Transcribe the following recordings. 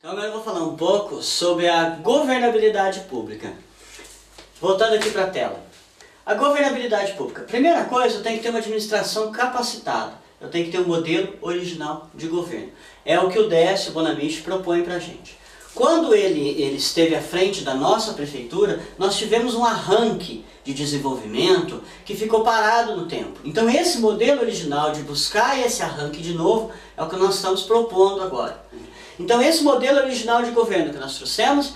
Então agora eu vou falar um pouco sobre a governabilidade pública. Voltando aqui para a tela. A governabilidade pública. Primeira coisa, eu tenho que ter uma administração capacitada. Eu tenho que ter um modelo original de governo. É o que o Décio Bonamici propõe para a gente. Quando ele esteve à frente da nossa prefeitura, nós tivemos um arranque de desenvolvimento que ficou parado no tempo. Então esse modelo original de buscar esse arranque de novo é o que nós estamos propondo agora. Então esse modelo original de governo que nós trouxemos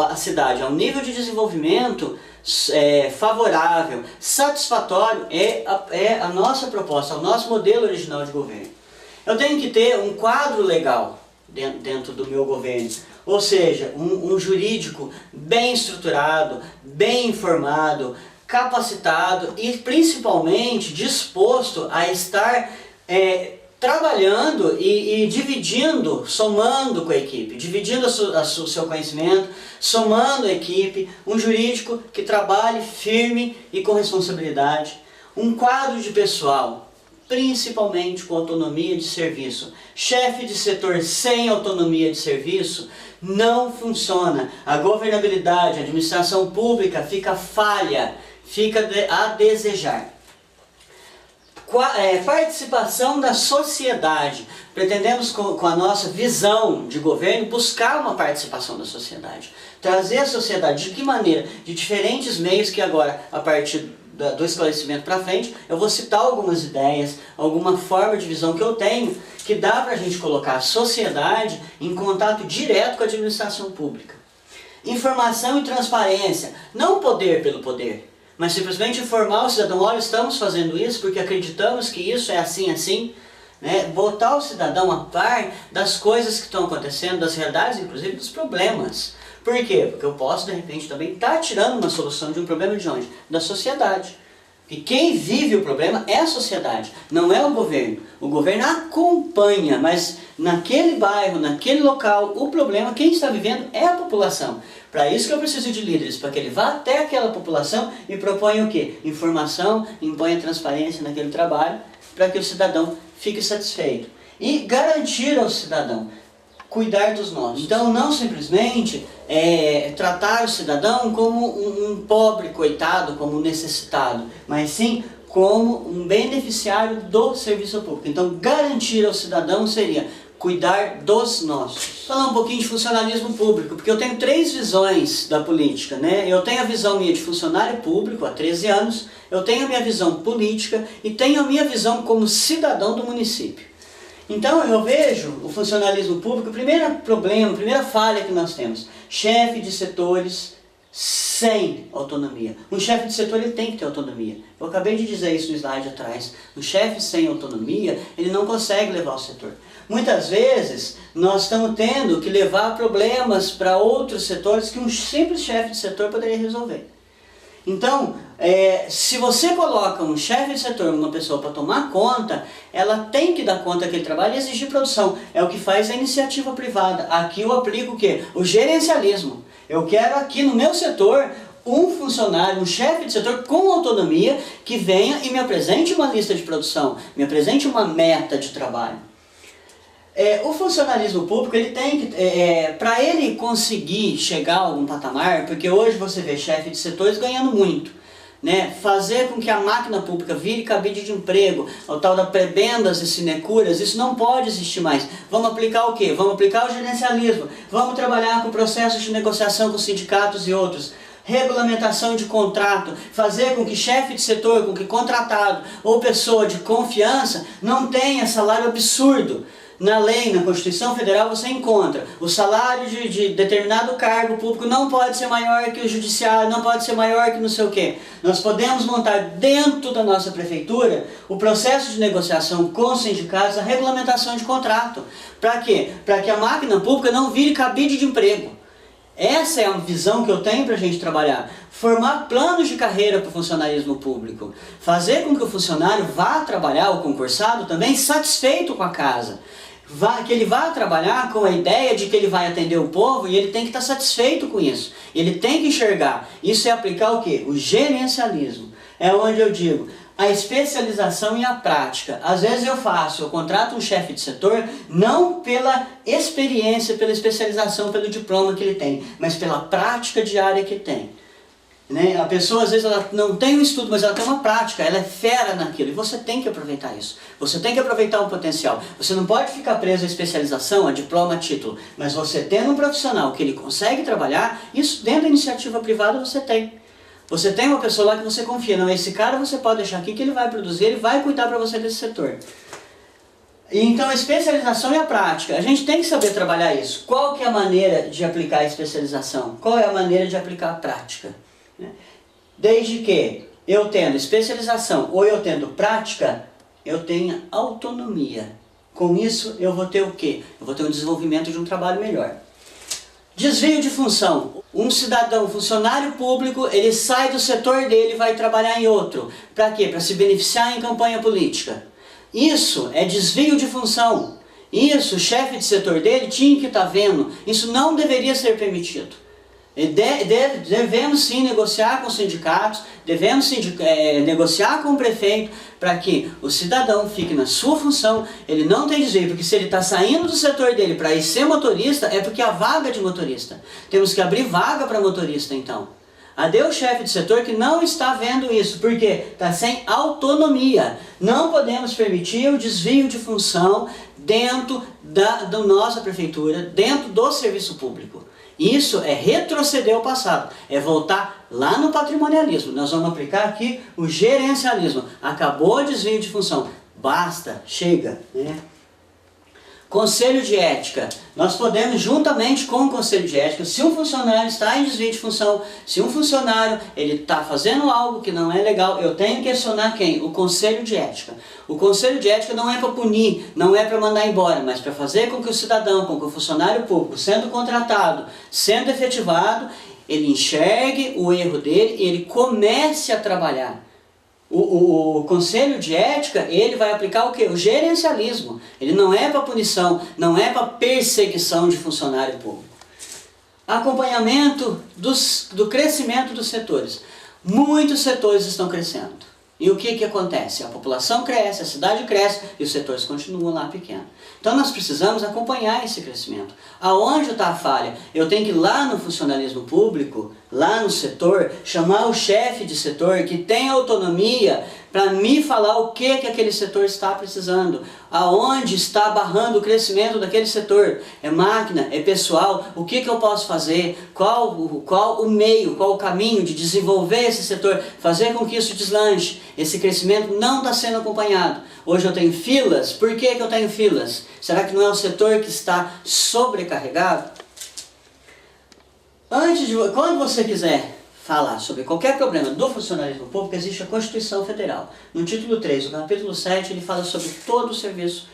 a cidade a um nível de desenvolvimento favorável, satisfatório, é a nossa proposta, é o nosso modelo original de governo. Eu tenho que ter um quadro legal dentro do meu governo, ou seja, um jurídico bem estruturado, bem informado, capacitado e principalmente disposto a estar trabalhando e dividindo, somando com a equipe, dividindo o seu conhecimento, somando a equipe, um jurídico que trabalhe firme e com responsabilidade, um quadro de pessoal, principalmente com autonomia de serviço. Chefe de setor sem autonomia de serviço não funciona. A governabilidade, a administração pública fica falha, fica a desejar. Participação da sociedade. Pretendemos com a nossa visão de governo buscar uma participação da sociedade. Trazer a sociedade, de que maneira? De diferentes meios que agora, a partir do esclarecimento para frente, eu vou citar algumas ideias, alguma forma de visão que eu tenho, que dá para a gente colocar a sociedade em contato direto com a administração pública. Informação e transparência, não poder pelo poder, mas simplesmente informar o cidadão, olha, estamos fazendo isso porque acreditamos que isso é assim, né? Botar o cidadão a par das coisas que estão acontecendo, das realidades, inclusive dos problemas. Por quê? Porque eu posso, de repente, também estar tirando uma solução de um problema de onde? Da sociedade. E quem vive o problema é a sociedade, não é o governo. O governo acompanha, mas naquele bairro, naquele local, o problema, quem está vivendo é a população. Para isso que eu preciso de líderes, para que ele vá até aquela população e proponha o quê? Informação, imponha transparência naquele trabalho, para que o cidadão fique satisfeito. E garantir ao cidadão cuidar dos nossos. Então não simplesmente tratar o cidadão como um pobre coitado, como um necessitado, mas sim como um beneficiário do serviço público. Então garantir ao cidadão seria cuidar dos nossos. Falar um pouquinho de funcionalismo público, porque eu tenho 3 visões da política, né? Eu tenho a visão minha de funcionário público há 13 anos, eu tenho a minha visão política e tenho a minha visão como cidadão do município. Então eu vejo o funcionalismo público, o primeiro problema, a primeira falha que nós temos, chefe de setores sem autonomia. Um chefe de setor ele tem que ter autonomia. Eu acabei de dizer isso no slide atrás. Um chefe sem autonomia, ele não consegue levar o setor. Muitas vezes nós estamos tendo que levar problemas para outros setores que um simples chefe de setor poderia resolver. Então, se você coloca um chefe de setor, uma pessoa para tomar conta, ela tem que dar conta daquele trabalho e exigir produção. É o que faz a iniciativa privada. Aqui eu aplico o quê? O gerencialismo. Eu quero aqui no meu setor um funcionário, um chefe de setor com autonomia que venha e me apresente uma lista de produção, me apresente uma meta de trabalho. O funcionalismo público, ele tem que, para ele conseguir chegar a algum patamar, porque hoje você vê chefe de setores ganhando muito, né? Fazer com que a máquina pública vire cabide de emprego, o tal da prebendas e sinecuras, isso não pode existir mais. Vamos aplicar o quê? Vamos aplicar o gerencialismo, vamos trabalhar com processos de negociação com sindicatos e outros. Regulamentação de contrato, fazer com que chefe de setor, com que contratado ou pessoa de confiança não tenha salário absurdo. Na lei, na Constituição Federal, você encontra o salário de determinado cargo público não pode ser maior que o judiciário, não pode ser maior que não sei o quê. Nós podemos montar dentro da nossa prefeitura o processo de negociação com os sindicatos, a regulamentação de contrato. Para quê? Para que a máquina pública não vire cabide de emprego. Essa é a visão que eu tenho para a gente trabalhar. Formar planos de carreira para o funcionalismo público. Fazer com que o funcionário vá trabalhar, o concursado também, satisfeito com a casa. Que ele vá trabalhar com a ideia de que ele vai atender o povo e ele tem que estar satisfeito com isso. Ele tem que enxergar. Isso é aplicar o quê? O gerencialismo. É onde eu digo, a especialização e a prática. Às vezes eu contrato um chefe de setor não pela experiência, pela especialização, pelo diploma que ele tem, mas pela prática diária que tem. Né? A pessoa às vezes ela não tem um estudo, mas ela tem uma prática, ela é fera naquilo, e você tem que aproveitar isso. Você tem que aproveitar o potencial. Você não pode ficar preso à especialização, a diploma, a título, mas você tendo um profissional que ele consegue trabalhar, isso dentro da iniciativa privada você tem. Você tem uma pessoa lá que você confia, não, esse cara você pode deixar aqui que ele vai produzir, ele vai cuidar para você desse setor. Então a especialização e a prática, a gente tem que saber trabalhar isso. Qual que é a maneira de aplicar a especialização? Qual é a maneira de aplicar a prática? Desde que eu tendo especialização ou eu tendo prática, eu tenha autonomia. Com isso eu vou ter o quê? Eu vou ter um desenvolvimento de um trabalho melhor. Desvio de função. Um cidadão, funcionário público, ele sai do setor dele e vai trabalhar em outro. Para quê? Para se beneficiar em campanha política. Isso é desvio de função. Isso o chefe de setor dele tinha que estar vendo. Isso não deveria ser permitido. Devemos sim negociar com os sindicatos, devemos negociar com o prefeito para que o cidadão fique na sua função, ele não tem desvio, porque se ele está saindo do setor dele para ir ser motorista, é porque há vaga de motorista. Temos que abrir vaga para motorista então. Adeus chefe de setor que não está vendo isso, porque está sem autonomia. Não podemos permitir o desvio de função dentro da nossa prefeitura, dentro do serviço público. Isso é retroceder ao passado, é voltar lá no patrimonialismo. Nós vamos aplicar aqui o gerencialismo. Acabou o desvio de função, basta, chega, né? Conselho de ética. Nós podemos, juntamente com o Conselho de ética, se um funcionário está em desvio de função, se um funcionário está fazendo algo que não é legal, eu tenho que questionar quem? O Conselho de ética. O Conselho de ética não é para punir, não é para mandar embora, mas para fazer com que o cidadão, com que o funcionário público, sendo contratado, sendo efetivado, ele enxergue o erro dele e ele comece a trabalhar. O Conselho de Ética, ele vai aplicar o quê? O gerencialismo. Ele não é para punição, não é para perseguição de funcionário público. Acompanhamento do crescimento dos setores. Muitos setores estão crescendo. E o que acontece? A população cresce, a cidade cresce e os setores continuam lá pequenos. Então nós precisamos acompanhar esse crescimento. Aonde está a falha? Eu tenho que ir lá no funcionalismo público, lá no setor, chamar o chefe de setor que tem autonomia para me falar o que aquele setor está precisando, aonde está barrando o crescimento daquele setor. É máquina, é pessoal, o que eu posso fazer, qual o meio, qual o caminho de desenvolver esse setor, fazer com que isso deslanche. Esse crescimento não está sendo acompanhado. Hoje eu tenho filas, por que eu tenho filas? Será que não é o setor que está sobrecarregado? Quando você quiser falar sobre qualquer problema do funcionalismo público, existe a Constituição Federal. No título 3, o capítulo 7, ele fala sobre todo o serviço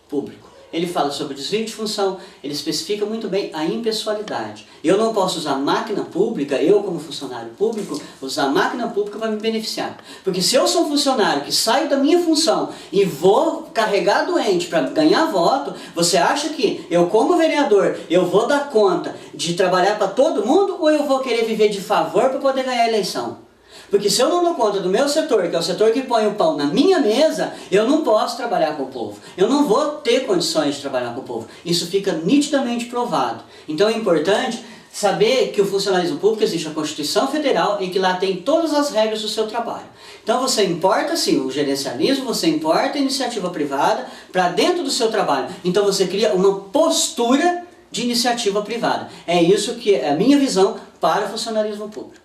público. Ele fala sobre desvio de função, ele especifica muito bem a impessoalidade. Eu não posso usar máquina pública, eu como funcionário público, usar máquina pública para me beneficiar. Porque se eu sou um funcionário que saio da minha função e vou carregar doente para ganhar voto, você acha que eu como vereador, eu vou dar conta de trabalhar para todo mundo ou eu vou querer viver de favor para poder ganhar a eleição? Porque se eu não dou conta do meu setor, que é o setor que põe o pão na minha mesa, eu não posso trabalhar com o povo. Eu não vou ter condições de trabalhar com o povo. Isso fica nitidamente provado. Então é importante saber que o funcionalismo público existe a Constituição Federal e que lá tem todas as regras do seu trabalho. Então você importa sim o gerencialismo, você importa a iniciativa privada para dentro do seu trabalho. Então você cria uma postura de iniciativa privada. É isso que é a minha visão para o funcionalismo público.